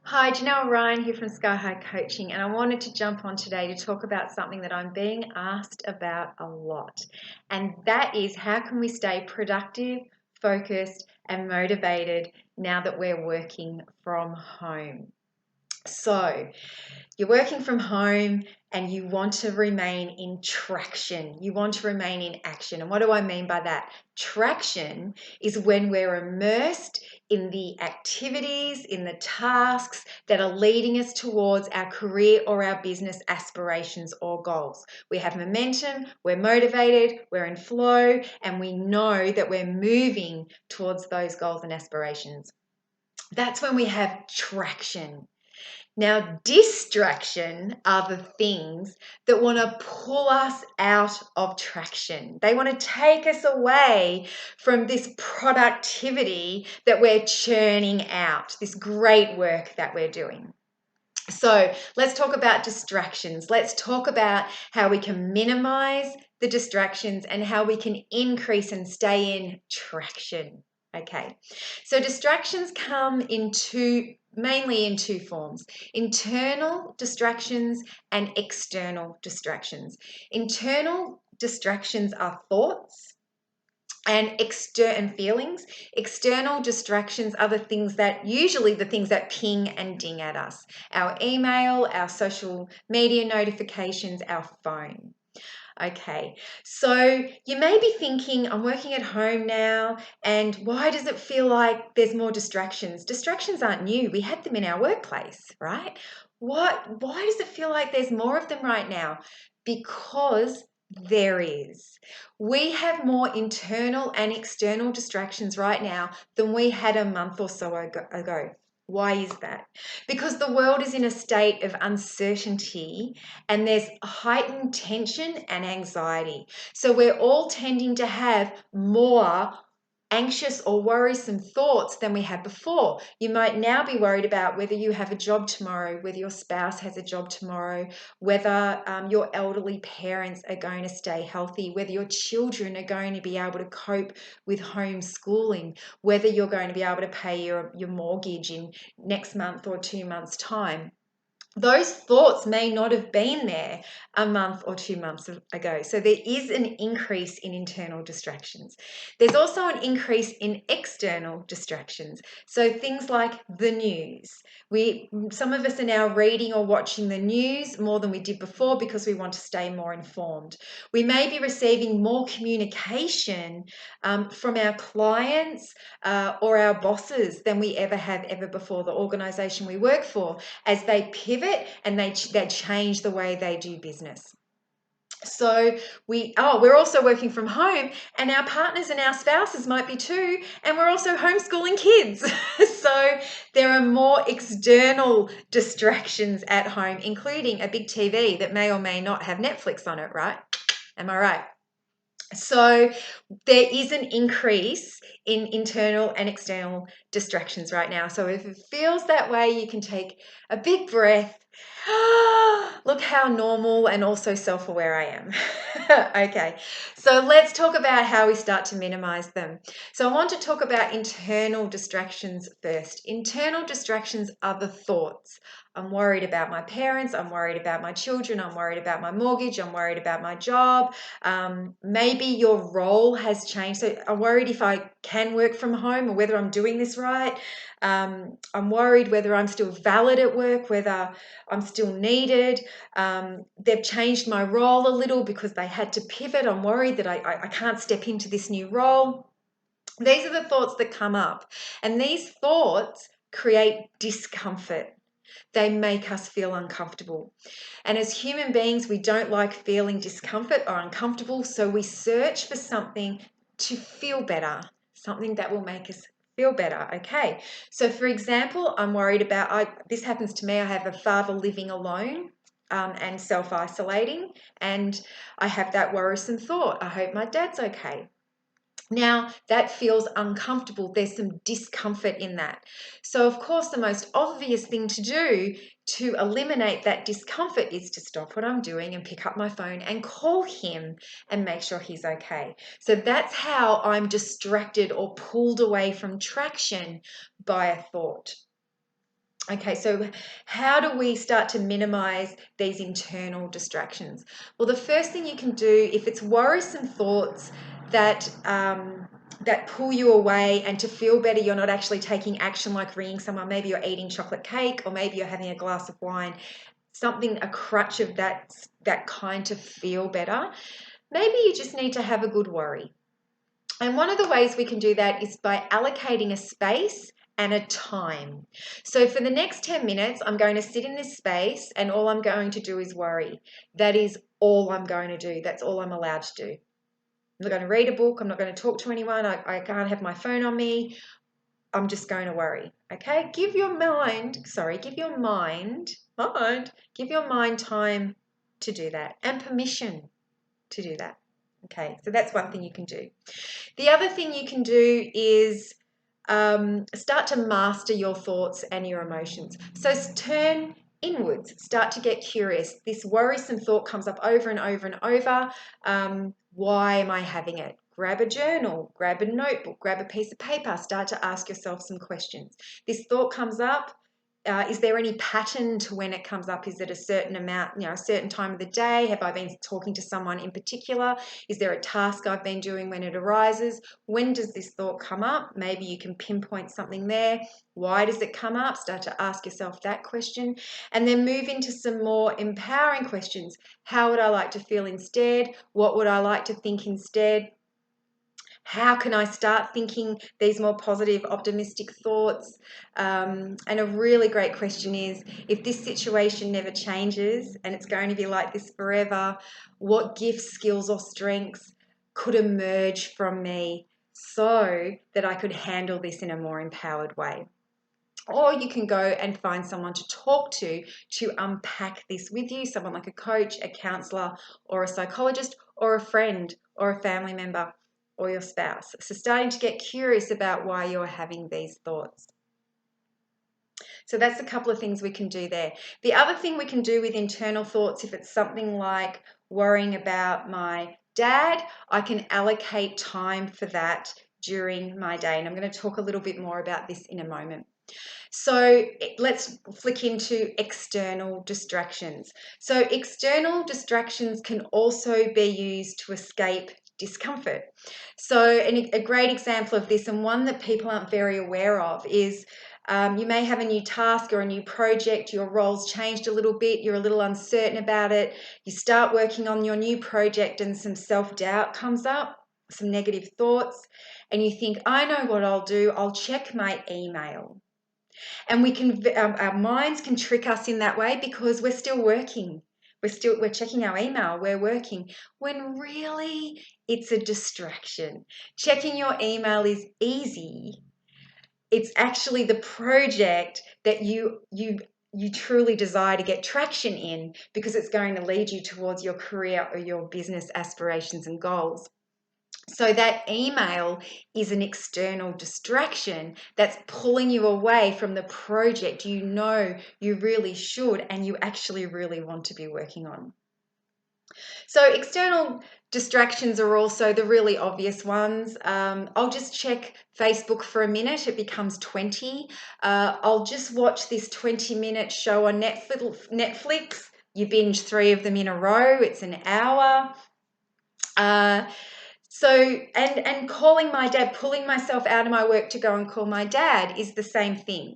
Hi, Janelle Ryan here from Sky High Coaching, and I wanted to jump on today to talk about something that I'm being asked about a lot, and that is how can we stay productive, focused, and motivated now that we're working from home? So, you're working from home and you want to remain in traction. You want to remain in action. And what do I mean by that? Traction is when we're immersed in the activities, in the tasks that are leading us towards our career or our business aspirations or goals. We have momentum, we're motivated, we're in flow, and we know that we're moving towards those goals and aspirations. That's when we have traction. Now, distraction are the things that want to pull us out of traction. They want to take us away from this productivity that we're churning out, this great work that we're doing. So let's talk about distractions. Let's talk about how we can minimize the distractions and how we can increase and stay in traction. Okay, so distractions come mainly in two forms: internal distractions and external distractions. Internal distractions are thoughts and feelings. External distractions are usually the things that ping and ding at us: our email, our social media notifications, our phone. Okay, so you may be thinking, I'm working at home now, and why does it feel like there's more distractions? Distractions aren't new. We had them in our workplace, right? Why does it feel like there's more of them right now? Because there is. We have more internal and external distractions right now than we had a month or so ago. Why is that? Because the world is in a state of uncertainty and there's heightened tension and anxiety. So we're all tending to have more anxious or worrisome thoughts than we had before. You might now be worried about whether you have a job tomorrow, whether your spouse has a job tomorrow, whether your elderly parents are going to stay healthy, whether your children are going to be able to cope with homeschooling, whether you're going to be able to pay your mortgage in next month or 2 months' time. Those thoughts may not have been there a month or 2 months ago. So there is an increase in internal distractions. There's also an increase in external distractions. So things like the news. Some of us are now reading or watching the news more than we did before because we want to stay more informed. We may be receiving more communication from our clients or our bosses than we ever before, the organization we work for, as they pivot and they change the way they do business. So we're also working from home, and our partners and our spouses might be too, and we're also homeschooling kids. So there are more external distractions at home, including a big TV that may or may not have Netflix on it, right? Am I right? So there is an increase in internal and external distractions right now. So if it feels that way, you can take a big breath. Look how normal and also self-aware I am. Okay, so let's talk about how we start to minimize them. So I want to talk about internal distractions first. Internal distractions are the thoughts. I'm worried about my parents, I'm worried about my children, I'm worried about my mortgage, I'm worried about my job. Maybe your role has changed. So I'm worried if I can work from home or whether I'm doing this right. I'm worried whether I'm still valid at work, whether I'm still needed. They've changed my role a little because they had to pivot. I'm worried that I can't step into this new role. These are the thoughts that come up, and these thoughts create discomfort. They make us feel uncomfortable. And as human beings, we don't like feeling discomfort or uncomfortable, so we search for something to feel better, something that will make us feel better. Okay, so for example, I'm worried about, this happens to me, I have a father living alone. And self-isolating, and I have that worrisome thought, I hope my dad's okay. Now, that feels uncomfortable. There's some discomfort in that. So, of course, the most obvious thing to do to eliminate that discomfort is to stop what I'm doing and pick up my phone and call him and make sure he's okay. So that's how I'm distracted or pulled away from traction by a thought. Okay, so how do we start to minimize these internal distractions? Well, the first thing you can do, if it's worrisome thoughts that pull you away, and to feel better, you're not actually taking action, like ringing someone. Maybe you're eating chocolate cake, or maybe you're having a glass of wine. Something, a crutch of that kind, to feel better. Maybe you just need to have a good worry. And one of the ways we can do that is by allocating a space and a time. So for the next 10 minutes, I'm going to sit in this space, and all I'm going to do is worry. That is all I'm going to do. That's all I'm allowed to do. I'm not going to read a book. I'm not going to talk to anyone. I can't have my phone on me. I'm just going to worry. Okay? Give your mind time to do that, and permission to do that. Okay, so that's one thing you can do. The other thing you can do is start to master your thoughts and your emotions. So turn inwards, start to get curious. This worrisome thought comes up over and over and over. Why am I having it? Grab a journal, grab a notebook, grab a piece of paper, start to ask yourself some questions. This thought comes up. Is there any pattern to when it comes up? Is it a certain amount, a certain time of the day? Have I been talking to someone in particular? Is there a task I've been doing when it arises? When does this thought come up? Maybe you can pinpoint something there. Why does it come up? Start to ask yourself that question, and then move into some more empowering questions. How would I like to feel instead? What would I like to think instead? How can I start thinking these more positive, optimistic thoughts? And a really great question is, if this situation never changes and it's going to be like this forever, what gifts, skills, or strengths could emerge from me so that I could handle this in a more empowered way? Or you can go and find someone to talk to unpack this with you, someone like a coach, a counselor, or a psychologist, or a friend, or a family member, or your spouse. So starting to get curious about why you're having these thoughts. So that's a couple of things we can do there. The other thing we can do with internal thoughts, if it's something like worrying about my dad, I can allocate time for that during my day. And I'm going to talk a little bit more about this in a moment. So let's flick into external distractions. So external distractions can also be used to escape discomfort. So a great example of this, and one that people aren't very aware of, is you may have a new task or a new project, your role's changed a little bit, you're a little uncertain about it, you start working on your new project and some self-doubt comes up, some negative thoughts, and you think, I know what I'll do, I'll check my email. And our minds can trick us in that way because we're still working. We're checking our email, we're working, when really it's a distraction. Checking your email is easy. It's actually the project that you truly desire to get traction in, because it's going to lead you towards your career or your business aspirations and goals. So that email is an external distraction that's pulling you away from the project you really should and you actually really want to be working on. So external distractions are also the really obvious ones. I'll just check Facebook for a minute, it becomes 20. I'll just watch this 20-minute show on Netflix. You binge 3 of them in a row, it's an hour. And calling my dad, pulling myself out of my work to go and call my dad is the same thing.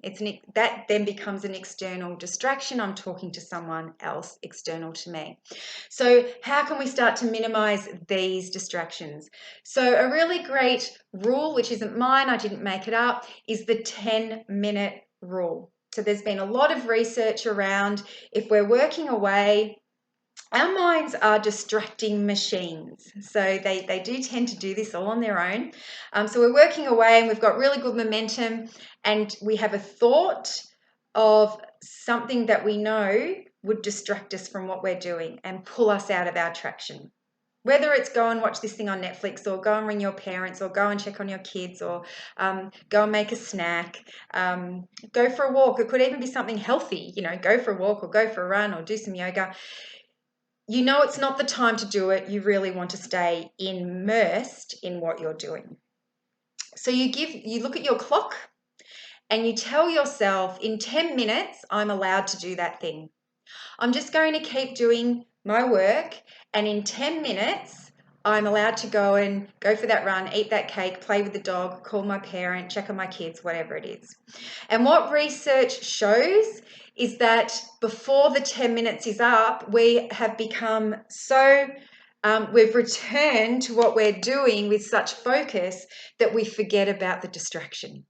That then becomes an external distraction. I'm talking to someone else external to me. So how can we start to minimize these distractions? So a really great rule, which isn't mine, I didn't make it up, is the 10-minute rule. So there's been a lot of research around, if we're working away, our minds are distracting machines. So they do tend to do this all on their own. So we're working away and we've got really good momentum, and we have a thought of something that we know would distract us from what we're doing and pull us out of our traction. Whether it's go and watch this thing on Netflix, or go and ring your parents, or go and check on your kids, or go and make a snack, go for a walk. It could even be something healthy, go for a walk or go for a run or do some yoga. It's not the time to do it. You really want to stay immersed in what you're doing. So you look at your clock and you tell yourself in 10 minutes, I'm allowed to do that thing. I'm just going to keep doing my work, and in 10 minutes, I'm allowed to go for that run, eat that cake, play with the dog, call my parent, check on my kids, whatever it is. And what research shows is that before the 10 minutes is up, we have become we've returned to what we're doing with such focus that we forget about the distraction.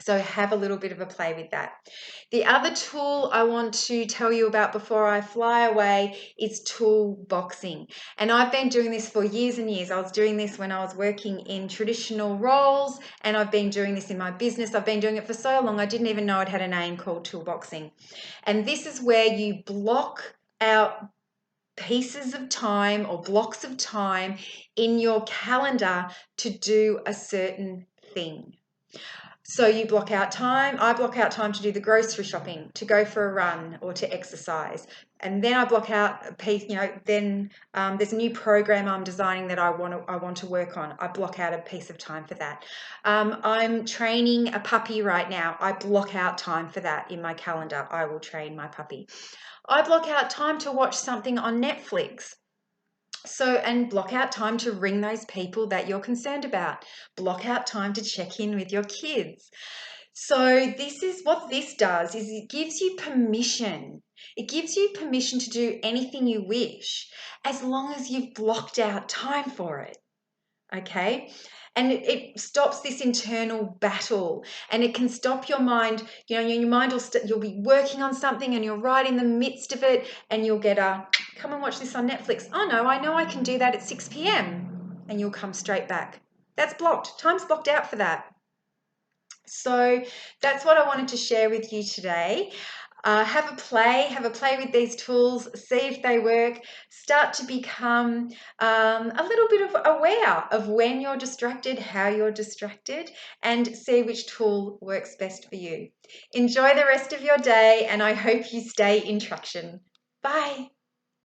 So have a little bit of a play with that. The other tool I want to tell you about before I fly away is toolboxing. And I've been doing this for years and years. I was doing this when I was working in traditional roles, and I've been doing this in my business. I've been doing it for so long, I didn't even know it had a name called toolboxing. And this is where you block out pieces of time or blocks of time in your calendar to do a certain thing. So you block out time. I block out time to do the grocery shopping, to go for a run or to exercise. And then I block out a piece, then there's a new program I'm designing that I want to work on. I block out a piece of time for that. I'm training a puppy right now. I block out time for that in my calendar. I will train my puppy. I block out time to watch something on Netflix. And block out time to ring those people that you're concerned about. Block out time to check in with your kids. So this is what this does, is it gives you permission. It gives you permission to do anything you wish, as long as you've blocked out time for it. Okay? And it stops this internal battle, and it can stop your mind. Your mind you'll be working on something and you're right in the midst of it, and you'll get come and watch this on Netflix. Oh no, I know I can do that at 6 p.m. And you'll come straight back. That's blocked. Time's blocked out for that. So that's what I wanted to share with you today. Have a play with these tools, see if they work. Start to become a little bit of aware of when you're distracted, how you're distracted, and see which tool works best for you. Enjoy the rest of your day, and I hope you stay in traction. Bye.